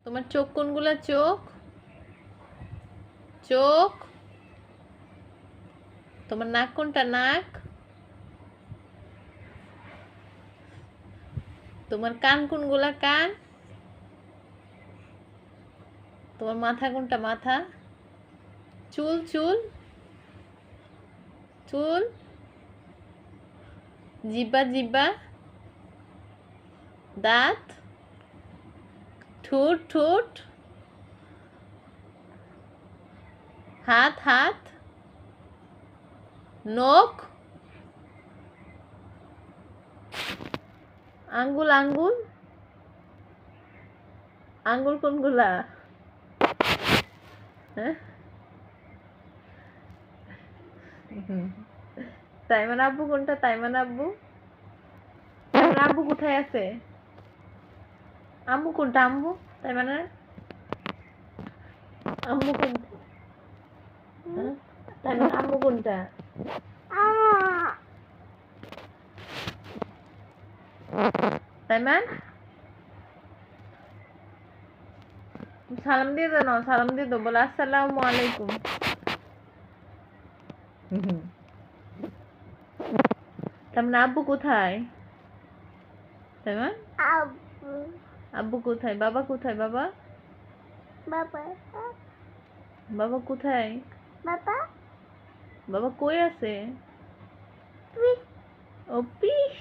তোমার চোখ কোনগুলা? চোখ চোখ। তোমার নাক কোনটা? নাক। তোমার কান কোনগুলা? কান। তোমার মাথা কোনটা? মাথা। চুল চুল চুল। জিব্বা জিব্বা। দাঁত। ঠোঁট ঠোঁট। হাত হাত। নখ। আঙ্গুল আঙ্গুল। আঙ্গুল কোনগুলা? হ্যাঁ, তাইমান আব্বু কোনটা? তাইমান আব্বু। তাইমান আব্বু কোথায় আছে? আম্মু কোনটা? আম্মু। তাইমানের আম্মু কোনটা? হ্যাঁ? তাইমান আম্মু কোনটা? তাইমান সালাম দিয়ে দাও না, সালাম দিয়ে দাও, বলো আসসালামু আলাইকুম। তার মানে আব্বু কোথায়? তাইমান আব্বু কোথায়? বাবা কোথায়? বাবা বাবা কোথায়? বাবা কই আছে? ও পিস।